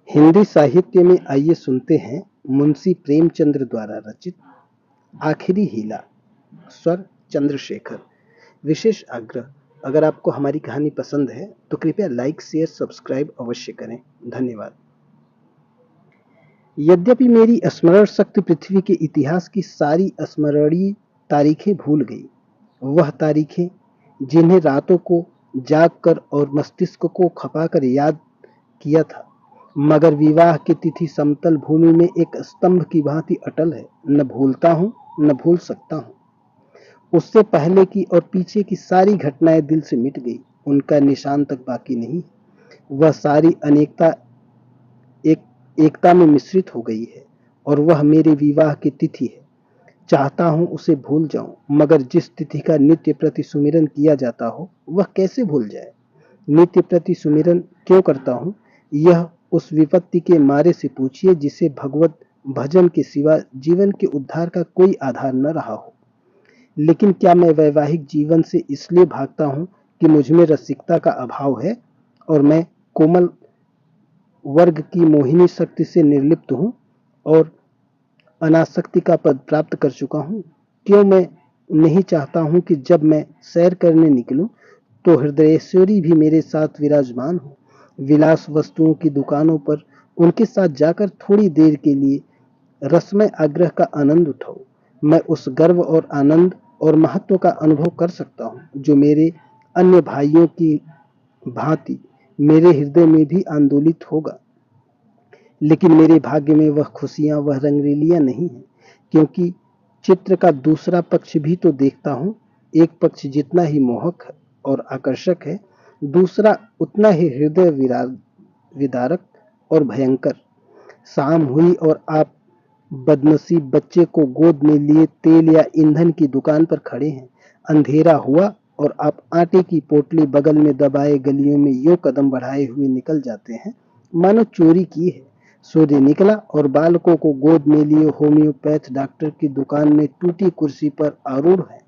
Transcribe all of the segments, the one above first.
हिंदी साहित्य में आइए सुनते हैं मुंशी प्रेमचंद्र द्वारा रचित आखिरी हीला, स्वर चंद्रशेखर। विशेष आग्रह, अगर आपको हमारी कहानी पसंद है तो कृपया लाइक, शेयर, सब्सक्राइब अवश्य करें। धन्यवाद। यद्यपि मेरी स्मरण शक्ति पृथ्वी के इतिहास की सारी स्मरणीय तारीखें भूल गई, वह तारीखें जिन्हें रातों को जागकर और मस्तिष्क को खपाकर याद किया था, मगर विवाह की तिथि समतल भूमि में एक स्तंभ की भांति अटल है। न भूलता हूँ, न भूल सकता हूँ। उससे पहले की और पीछे की सारी घटनाएं दिल से मिट गई, उनका निशान तक बाकी नहीं। वह सारी अनेकता एकता में मिश्रित हो गई है और वह मेरे विवाह की तिथि है। चाहता हूँ उसे भूल जाऊं, मगर जिस तिथि का नित्य प्रति सुमिरन किया जाता हो वह कैसे भूल जाए। नित्य प्रति सुमिरन क्यों करता हूँ, यह उस विपत्ति के मारे से पूछिए जिसे भगवत भजन के सिवा जीवन के उद्धार का कोई आधार न रहा हो। लेकिन क्या मैं वैवाहिक जीवन से इसलिए भागता हूँ कि मुझमें रसिकता का अभाव है और मैं कोमल वर्ग की मोहिनी शक्ति से निर्लिप्त हूँ और अनासक्ति का पद प्राप्त कर चुका हूँ। क्यों मैं नहीं चाहता हूँ कि जब मैं सैर करने निकलूं तो हृदयेश्वरी भी मेरे साथ विराजमान हो। विलास वस्तुओं की दुकानों पर उनके साथ जाकर थोड़ी देर के लिए रसमय आग्रह का आनंद उठाऊं। मैं उस गर्व और आनंद और महत्व का अनुभव कर सकता हूँ जो मेरे अन्य भाइयों की भांति मेरे हृदय में भी आंदोलित होगा। लेकिन मेरे भाग्य में वह खुशियां, वह रंगरेलियां नहीं है, क्योंकि चित्र का दूसरा पक्ष भी तो देखता हूँ। एक पक्ष जितना ही मोहक और आकर्षक है, दूसरा उतना ही हृदय विदारक और भयंकर। शाम हुई और आप बदनसीब बच्चे को गोद में लिए तेल या ईंधन की दुकान पर खड़े हैं। अंधेरा हुआ और आप आटे की पोटली बगल में दबाए गलियों में यूं कदम बढ़ाए हुए निकल जाते हैं मानो चोरी की है। सूर्य निकला और बालकों को गोद में लिए होम्योपैथ डॉक्टर की दुकान में टूटी कुर्सी पर आरूढ़ है।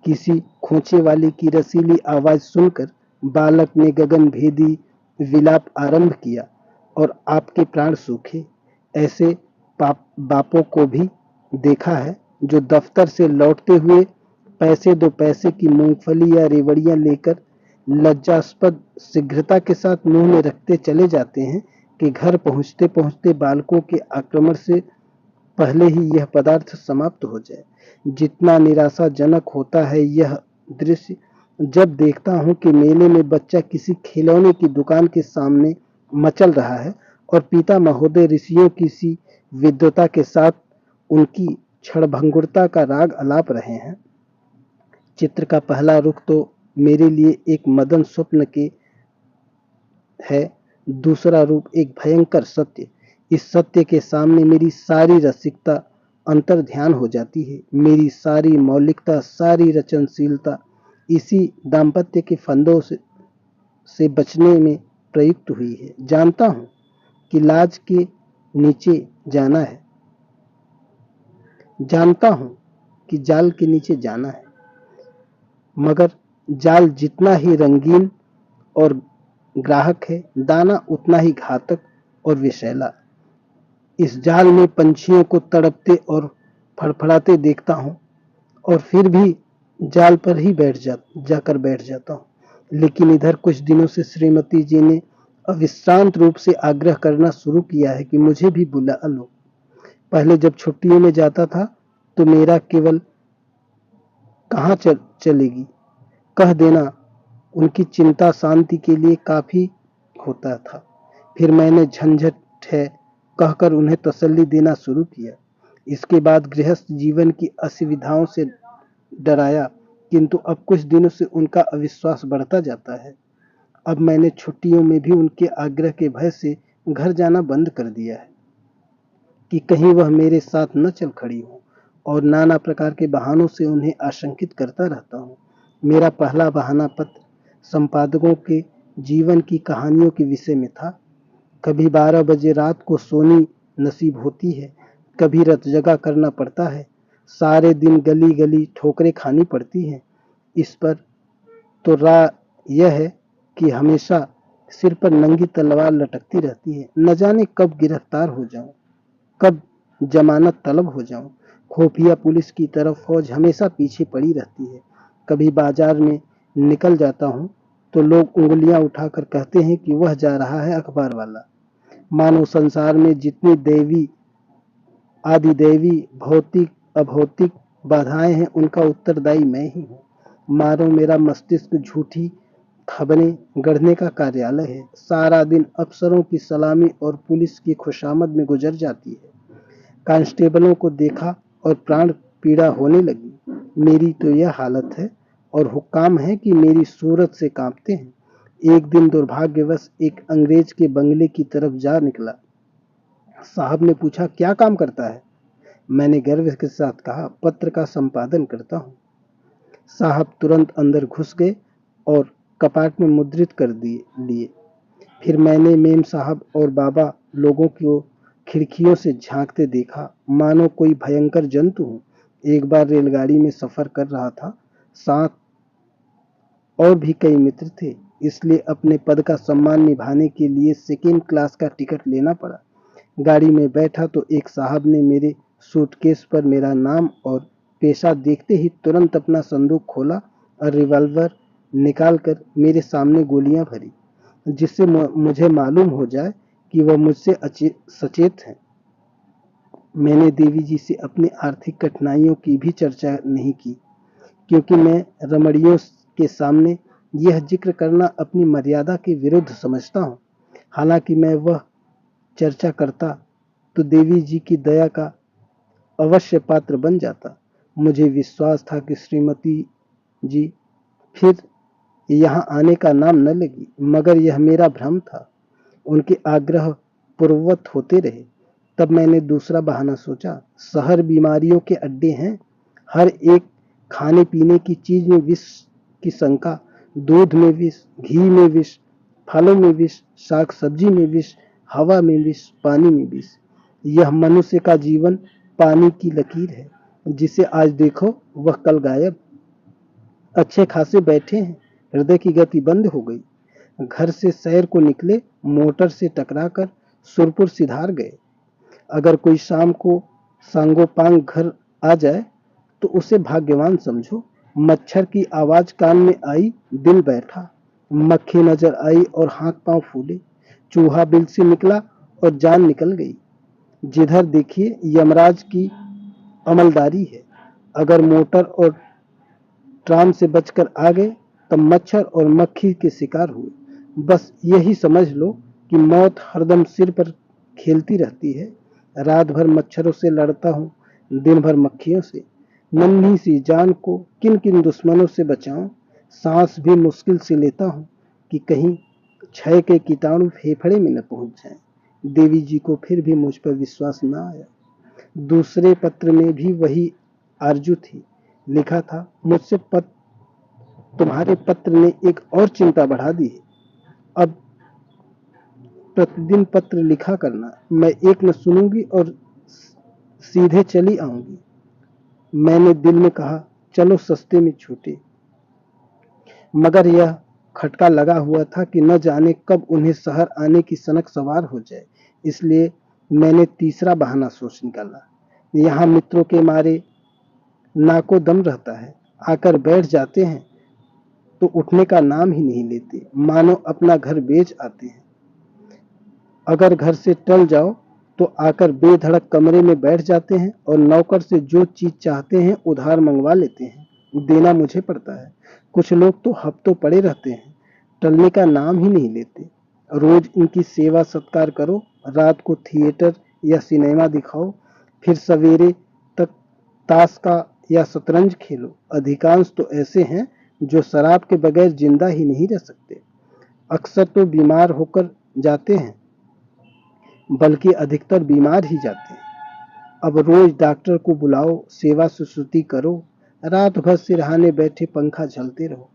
किसी खोचे वाले की रसीली आवाज सुनकर बालक ने गगन भेदी विलाप आरंभ किया और आपके प्राण सूखे। ऐसे बापों को भी देखा है जो दफ्तर से लौटते हुए पैसे दो पैसे की मूंगफली या रेवड़ियां लेकर लज्जास्पद शीघ्रता के साथ मुंह में रखते चले जाते हैं कि घर पहुंचते पहुंचते बालकों के आक्रमण से पहले ही यह पदार्थ समाप्त हो जाए। जितना निराशाजनक होता है यह दृश्य जब देखता हूँ कि मेले में बच्चा किसी खिलौने की दुकान के सामने मचल रहा है और पिता महोदय ऋषियों की सी विद्वता के साथ उनकी क्षणभंगुरता का राग अलाप रहे हैं। चित्र का पहला रुख तो मेरे लिए एक मदन स्वप्न के है, दूसरा रूप एक भयंकर सत्य। इस सत्य के सामने मेरी सारी रसिकता अंतर्ध्यान हो जाती है। मेरी सारी मौलिकता, सारी रचनशीलता इसी दाम्पत्य के फंदों से बचने में प्रयुक्त हुई है। जानता हूँ कि लाज के नीचे जाना है, जानता हूँ कि जाल के नीचे जाना है, मगर जाल जितना ही रंगीन और ग्राहक है, दाना उतना ही घातक और विषैला। इस जाल में पंछियों को तड़पते और फड़फड़ाते देखता हूँ और फिर भी जाल पर ही जाकर बैठ जाता हूँ। लेकिन इधर कुछ दिनों से श्रीमती जी ने अविश्रांत रूप से आग्रह करना शुरू किया है कि मुझे भी बुला लो। पहले जब छुट्टियों में जाता था तो मेरा केवल कहाँ चलेगी कह देना उनकी चिंता शांति के लिए काफी होता था। फिर मैंने झंझट है कहकर उन्हें तसल्ली देना शुरू किया। इसके बाद गृहस्थ जीवन की असुविधाओं से डराया, किंतु अब कुछ दिनों से उनका अविश्वास बढ़ता जाता है। अब मैंने छुट्टियों में भी उनके आग्रह के भय से घर जाना बंद कर दिया है कि कहीं वह मेरे साथ न चल खड़ी हो, और नाना प्रकार के बहानों से उन्हें आशंकित करता रहता हूँ। मेरा पहला बहाना पत्र संपादकों के जीवन की कहानियों के विषय में था। कभी 12 बजे रात को सोनी नसीब होती है, कभी रात जगा करना पड़ता है, सारे दिन गली गली ठोकरें खानी पड़ती हैं। इस पर तो राय यह है कि हमेशा सिर पर नंगी तलवार लटकती रहती है। न जाने कब गिरफ्तार हो जाऊं, कब जमानत तलब हो जाऊं। खुफिया पुलिस की तरफ फौज हमेशा पीछे पड़ी रहती है। कभी बाजार में निकल जाता हूं तो लोग उंगलियां उठाकर कहते हैं कि वह जा रहा है अखबार वाला। मानो संसार में जितनी दैवी आदिदैवी भौतिक अभौतिक बाधाएं हैं उनका उत्तरदायी मैं ही हूँ। मानो मेरा मस्तिष्क झूठी खबरें गढ़ने का कार्यालय है। सारा दिन अफसरों की सलामी और पुलिस की खुशामद में गुजर जाती है। कांस्टेबलों को देखा और प्राण पीड़ा होने लगी। मेरी तो यह हालत है और हुक्काम है कि मेरी सूरत से कांपते हैं। एक दिन दुर्भाग्यवश एक अंग्रेज के बंगले की तरफ जा निकला। साहब ने पूछा, क्या काम करता है? मैंने गर्व के साथ कहा, पत्र का संपादन करता हूँ। साहब तुरंत अंदर घुस गए और कपाट में मुद्रित कर लिए। फिर मैंने मेम साहब और बाबा लोगों को खिड़कियों से झांकते देखा, मानो कोई भयंकर जंतु हो। एक बार रेलगाड़ी में सफर कर रहा था, साथ और भी कई मित्र थे, इसलिए अपने पद का सम्मान निभाने के लिए सेकेंड क्लास का टिकट लेना पड़ा। गाड़ी में बैठा तो एक साहब ने मेरे सूटकेस पर मेरा नाम और पेशा देखते ही तुरंत अपना संदूक खोला और रिवॉल्वर निकालकर मेरे सामने गोलियां भरी, जिससे मुझे मालूम हो जाए कि वह मुझसे सचेत हैं। मैंने देवी जी से अपनी आर्थिक कठिनाइयों की भी चर्चा नहीं की, क्योंकि मैं रमणियों के सामने यह जिक्र करना अपनी मर्यादा के विरुद्ध समझता हूँ। हालांकि मैं वह चर्चा करता तो देवी जी की दया का अवश्य पात्र बन जाता। मुझे विश्वास था कि श्रीमती जी फिर यहाँ आने का नाम न लेगी, मगर यह मेरा भ्रम था। उनके आग्रह पूर्ववत होते रहे। तब मैंने दूसरा बहाना सोचा। शहर बीमारियों के अड्डे हैं। हर एक खाने पीने की चीज में विष की शंका। दूध में विष, घी में विष, फलों में विष, साग सब्जी में विष, हवा में विष, पानी में विष। यह मनुष्य का जीवन पानी की लकीर है, जिसे आज देखो वह कल गायब। अच्छे खासे बैठे हैं, हृदय की गति बंद हो गई। घर से सैर को निकले, मोटर से टकराकर सुरपुर सिधार गए। अगर कोई शाम को सांगोपांग घर आ जाए तो उसे भाग्यवान समझो। मच्छर की आवाज कान में आई, दिल बैठा। मक्खी नजर आई और हाथ पांव फूले। चूहा बिल से निकला और जान निकल गई। जिधर देखिए यमराज की अमलदारी है। अगर मोटर और ट्राम से बचकर आ गए तब मच्छर और मक्खी के शिकार हुए। बस यही समझ लो कि मौत हरदम सिर पर खेलती रहती है। रात भर मच्छरों से लड़ता हूँ, दिन भर मक्खियों से। नन्ही सी जान को किन किन दुश्मनों से बचाऊं। सांस भी मुश्किल से लेता हूँ कि कहीं क्षय के कीटाणु फेफड़े में न पहुंच जाएं। देवी जी को फिर भी मुझ पर विश्वास न आया। दूसरे पत्र में भी वही आरजू थी। लिखा था, मुझसे तुम्हारे पत्र ने एक और चिंता बढ़ा दी है। अब प्रतिदिन पत्र लिखा करना। मैं एक न सुनूंगी और सीधे चली आऊंगी। मैंने दिल में कहा, चलो सस्ते में छूटे, मगर यह खटका लगा हुआ था कि न जाने कब उन्हें शहर आने की सनक सवार हो जाए। इसलिए मैंने तीसरा बहाना सोच निकाला। यहाँ मित्रों के मारे नाको दम रहता है। आकर बैठ जाते हैं तो उठने का नाम ही नहीं लेते, मानो अपना घर बेच आते हैं। अगर घर से टल जाओ तो आकर बेधड़क कमरे में बैठ जाते हैं और नौकर से जो चीज चाहते हैं उधार मंगवा लेते हैं। देना मुझे पड़ता है। कुछ लोग तो हफ्तों पड़े रहते हैं, टलने का नाम ही नहीं लेते। रोज इनकी सेवा सत्कार करो, रात को थिएटर या सिनेमा दिखाओ, फिर सवेरे तक ताश का या शतरंज खेलो। अधिकांश तो ऐसे हैं जो शराब के बगैर जिंदा ही नहीं रह सकते। अक्सर तो बीमार होकर जाते हैं, बल्कि अधिकतर बीमार ही जाते हैं। अब रोज डॉक्टर को बुलाओ, सेवा सुश्रुति करो, रात भर सिरहाने बैठे पंखा झलते रहो।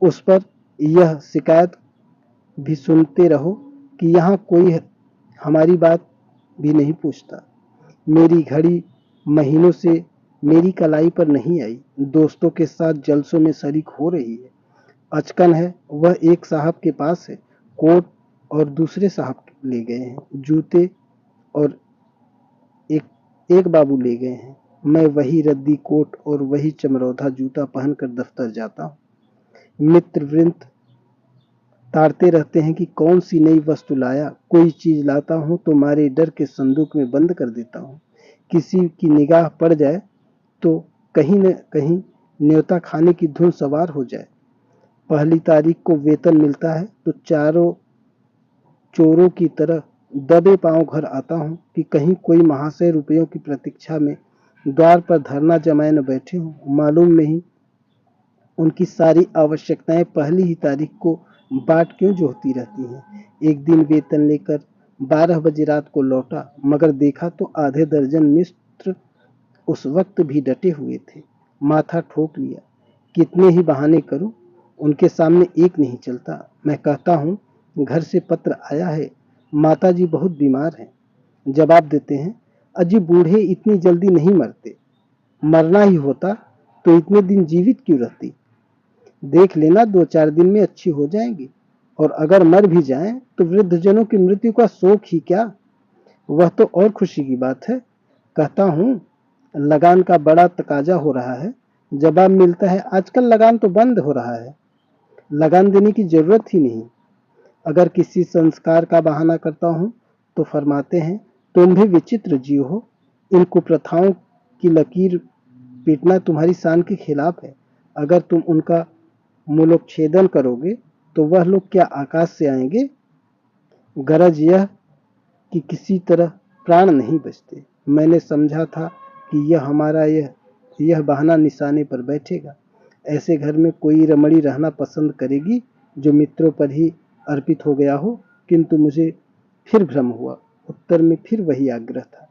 उस पर यह शिकायत भी सुनते रहो कि यहाँ कोई हमारी बात भी नहीं पूछता। मेरी घड़ी महीनों से मेरी कलाई पर नहीं आई। दोस्तों के साथ जलसों में शरीक हो रही है। अचकन है वह एक साहब के पास है। कोट और दूसरे साहब ले गए हैं, जूते और एक एक बाबू ले गए हैं। मैं वही रद्दी कोट और वही चमरौधा जूता पहनकर दफ्तर जाता हूँ। मित्र वृंद ताड़ते रहते हैं कि कौन सी नई वस्तु लाया। कोई चीज लाता हूँ तो मारे डर के संदूक में बंद कर देता हूँ। किसी की निगाह पड़ जाए तो कहीं न कहीं न्योता खाने की धुन सवार हो जाए। पहली तारीख को वेतन मिलता है तो चारों चोरों की तरह दबे पांव घर आता हूँ कि कहीं कोई महाशय रुपयों की प्रतीक्षा में द्वार पर धरना जमाए न बैठे हों। मालूम नहीं उनकी सारी आवश्यकताएं पहली ही तारीख को बाट क्यों जोहती रहती हैं। एक दिन वेतन लेकर 12 बजे रात को लौटा, मगर देखा तो आधे दर्जन मित्र उस वक्त भी डटे हुए थे। माथा ठोक लिया, कितने ही बहाने करूं, उनके सामने एक नहीं चलता। मैं कहता हूं घर से पत्र आया है, माताजी बहुत बीमार हैं। जवाब देते हैं, अजी बूढ़े इतनी जल्दी नहीं मरते, मरना ही होता तो इतने दिन जीवित क्यों रहती। देख लेना 2-4 दिन में अच्छी हो जाएंगी, और अगर मर भी जाएं तो वृद्धजनों की मृत्यु का शोक ही क्या, वह तो और खुशी की बात है। कहता हूं लगान का बड़ा तकाजा हो रहा है। जवाब मिलता है, आजकल लगान तो बंद हो रहा है, लगान देने की जरूरत ही नहीं। अगर किसी संस्कार का बहाना करता हूं तो फरमाते हैं, तुम भी विचित्र जीव हो, इन कुप्रथाओं की लकीर पीटना तुम्हारी शान के खिलाफ है। अगर तुम उनका मूलोच्छेदन करोगे तो वह लोग क्या आकाश से आएंगे। गरज यह कि किसी तरह प्राण नहीं बचते। मैंने समझा था कि यह बहाना निशाने पर बैठेगा। ऐसे घर में कोई रमणी रहना पसंद करेगी जो मित्रों पर ही अर्पित हो गया हो। किंतु मुझे फिर भ्रम हुआ। उत्तर में फिर वही आग्रह था।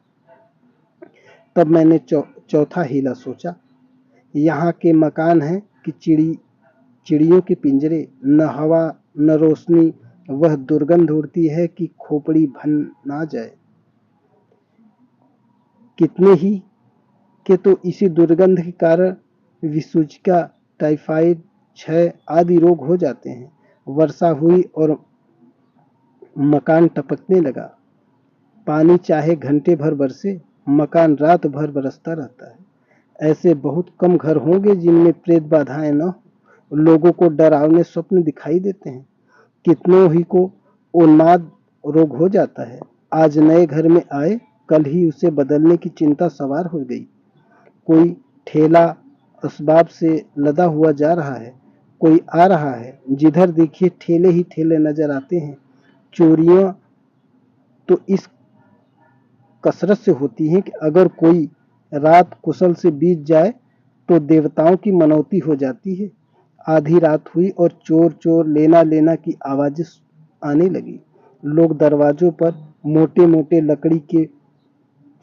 तब मैंने चौथा हीला सोचा। यहाँ के मकान हैं कि चिड़ियों के पिंजरे, न हवा न रोशनी। वह दुर्गंध उड़ती है कि खोपड़ी भन ना जाए। कितने ही के तो इसी दुर्गंध के कारण विसूचिका, टाइफाइड, क्षय आदि रोग हो जाते हैं। वर्षा हुई और मकान टपकने लगा। पानी चाहे घंटे भर बरसे, मकान रात भर बरसता रहता है। ऐसे बहुत कम घर होंगे जिनमें प्रेत बाधाएं न हो। लोगों को डरावने स्वप्न दिखाई देते हैं। कितनों ही को उन्माद रोग हो जाता है। आज नए घर में आए, कल ही उसे बदलने की चिंता सवार हो गई। कोई ठेला असबाब से लदा हुआ जा रहा है, कोई आ रहा है, जिधर देखिए ठेले ही ठेले नजर आते हैं। चोरियां तो इस कसरत से होती हैं कि अगर कोई रात कुशल से बीत जाए तो देवताओं की मनौती हो जाती है। आधी रात हुई और चोर चोर लेना लेना की आवाजें आने लगी। लोग दरवाजों पर मोटे मोटे लकड़ी के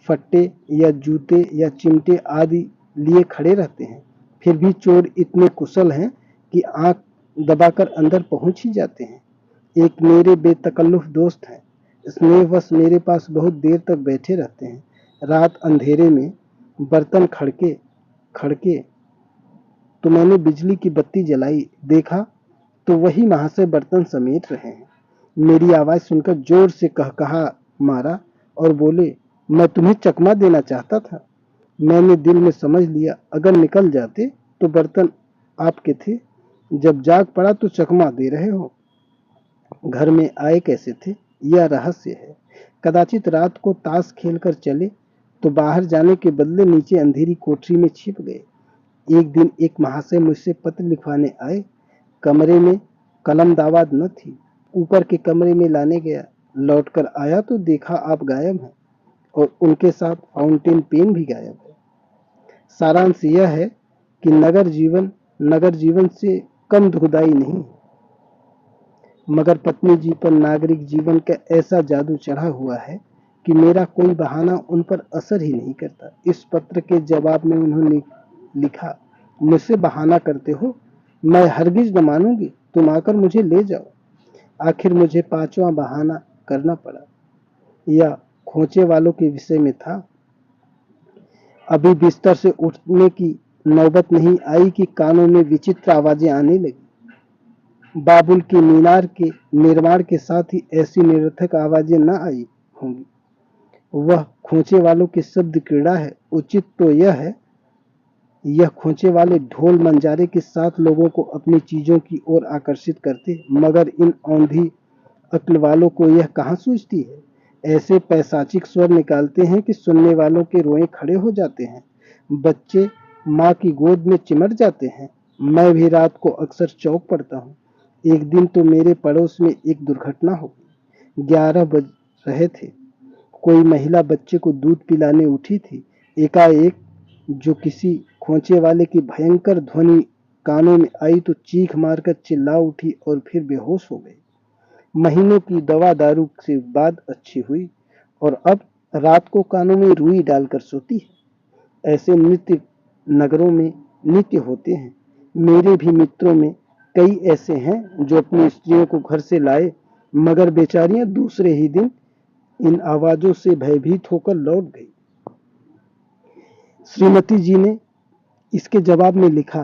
फट्टे या जूते या चिमटे आदि लिए खड़े रहते हैं। फिर भी चोर इतने कुशल हैं कि आंख दबाकर अंदर पहुंच ही जाते हैं। एक मेरे बेतकल्लुफ दोस्त हैं, स्नेहवश मेरे पास बहुत देर तक बैठे रहते हैं। रात अंधेरे में बर्तन खड़के खड़के तो मैंने बिजली की बत्ती जलाई, देखा तो वही महाशय बर्तन समेट रहे हैं। मेरी आवाज सुनकर जोर से कहकहा मारा और बोले, मैं तुम्हें चकमा देना चाहता था। मैंने दिल में समझ लिया, अगर निकल जाते तो बर्तन आपके थे, जब जाग पड़ा तो चकमा दे रहे हो। घर में आए कैसे थे, यह रहस्य है। कदाचित रात को ताश खेलकर चले तो बाहर जाने के बदले नीचे अंधेरी कोठरी में छिप गए। एक दिन एक महाशय मुझसे पत्र लिखवाने आए। कमरे में कलम दावाद न थी। ऊपर के कमरे में लाने गया, लौटकर आया तो देखा आप गायब हैं, और उनके साथ फाउंटेन पेन भी गायब है। सारांश यह है कि नगर जीवन से कम दुखदाई नहीं, मगर पत्नी जी पर नागरिक जीवन का ऐसा जादू चढ़ा हुआ है कि मेरा कोई बहाना उन पर असर ही नहीं करता। इस पत्र के जवाब में उन्होंने लिखा, मुझसे बहाना करते हो, मैं हरगिज न मानूंगी, तुम आकर मुझे ले जाओ। आखिर मुझे 5वां बहाना करना पड़ा। यह खोचे वालों के विषय में था। अभी बिस्तर से उठने की नौबत नहीं आई कि कानों में विचित्र आवाजें आने लगी। बाबुल के मीनार के निर्माण के साथ ही ऐसी निरर्थक आवाजें न आई होंगी। वह खोचे वालों की शब्द क्रीड़ा है। उचित तो यह खोचे वाले ढोल मंजारे के साथ लोगों को अपनी चीजों की ओर आकर्षित करते, मगर इन औंधी अक्ल वालों को यह कहाँ सूझती है। ऐसे पैशाचिक स्वर निकालते हैं कि सुनने वालों के रोए खड़े हो जाते हैं। बच्चे माँ की गोद में चिमट जाते हैं। मैं भी रात को अक्सर चौंक पड़ता हूँ। एक दिन तो मेरे पड़ोस में एक दुर्घटना हो गई। 11 बज रहे थे। कोई महिला बच्चे को दूध पिलाने उठी थी। एकाएक जो किसी खोचे वाले की भयंकर ध्वनि कानों में आई तो चीख मारकर चिल्ला उठी और फिर बेहोश हो गई। महीनों की दवा दारू से बाद अच्छी हुई और अब रात को कानों में रुई डालकर सोती है। ऐसे नृत्य नगरों में नित्य होते हैं। मेरे भी मित्रों में कई ऐसे हैं जो अपनी स्त्रियों को घर से लाए, मगर बेचारियां दूसरे ही दिन इन आवाजों से भयभीत होकर लौट गई। श्रीमती जी ने इसके जवाब में लिखा,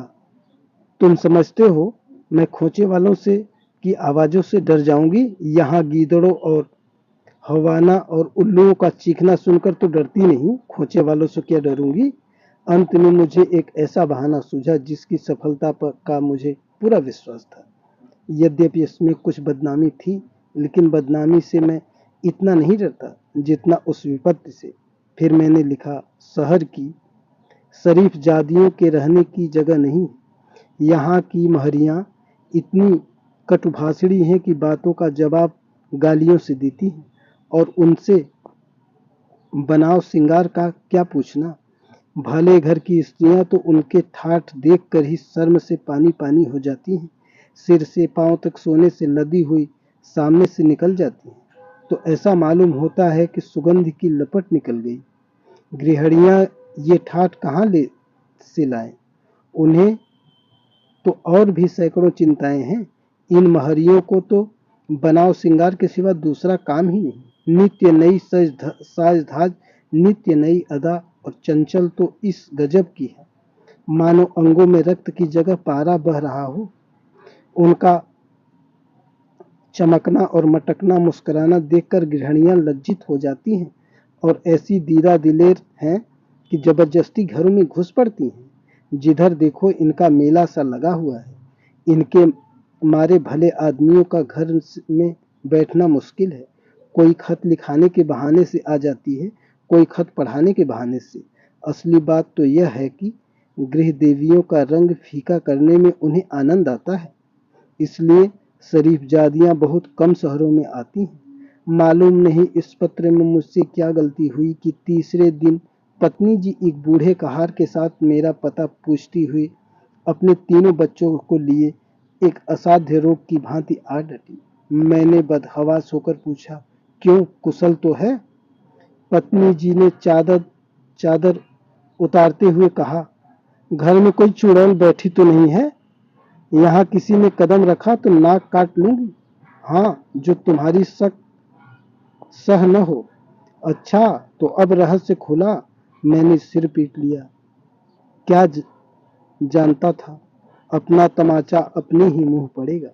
तुम समझते हो मैं खोचे वालों से की आवाजों से डर जाऊंगी। यहाँ गीदड़ों और हवाना और उल्लुओं का चीखना सुनकर तो डरती नहीं, खोचे वालों से क्या डरूंगी। अंत में मुझे एक ऐसा बहाना सूझा जिसकी सफलता पर का मुझे पूरा विश्वास था। यद्यपि इसमें कुछ बदनामी थी, लेकिन बदनामी से मैं इतना नहीं डरता जितना उस विपत्ति से। फिर मैंने लिखा, शहर की शरीफ जादियों के रहने की जगह नहीं। यहाँ की महरियां इतनी कटुभाषिणी हैं कि बातों का जवाब गालियों से देती हैं, और उनसे बनाव सिंगार का क्या पूछना। भले घर की स्त्रियां तो उनके ठाठ देखकर ही शर्म से पानी पानी हो जाती हैं। सिर से पांव तक सोने से लदी हुई सामने से निकल जाती हैं तो ऐसा मालूम होता है कि सुगंध की लपट निकल गई। गृहिणियां ये ठाठ कहाँ ले से लाएं। उन्हें तो और भी सैकड़ों चिंताएं हैं। इन महरियों को तो बनाव सिंगार के सिवा दूसरा काम ही नहीं। नित्य नई साज धाज, नित्य नई अदा, और चंचल तो इस गजब की है मानो अंगों में रक्त की जगह पारा बह रहा हो। उनका चमकना और मटकना मुस्कुराना देखकर गृहिणियां लज्जित हो जाती हैं और ऐसी दीदा दिलेर हैं कि जबरदस्ती घरों में घुस पड़ती हैं। जिधर देखो इनका मेला सा लगा हुआ है। इनके मारे भले आदमियों का घर में बैठना मुश्किल है। कोई खत लिखाने के बहाने से आ जाती है, कोई खत पढ़ाने के बहाने से। असली बात तो यह है कि गृह देवियों का रंग फीका करने में उन्हें आनंद आता है। इसलिए शरीफ जादियां बहुत कम शहरों में आती हैं। मालूम नहीं इस पत्र में मुझसे क्या गलती हुई कि तीसरे दिन पत्नी जी एक बूढ़े कहार के साथ मेरा पता पूछती हुई अपने तीनों बच्चों को लिए एक असाध्य रोग की भांति आ डटी। मैंने बदहवास होकर पूछा, क्यों, कुशल तो है। पत्नी जी ने चादर उतारते हुए कहा, घर में कोई चुड़ैल बैठी तो नहीं है। यहाँ किसी ने कदम रखा तो नाक काट लूंगी। हाँ, जो तुम्हारी शक सह न हो। अच्छा, तो अब रहस्य खुला। मैंने सिर पीट लिया। क्या जानता था अपना तमाचा अपने ही मुंह पड़ेगा।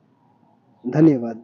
धन्यवाद।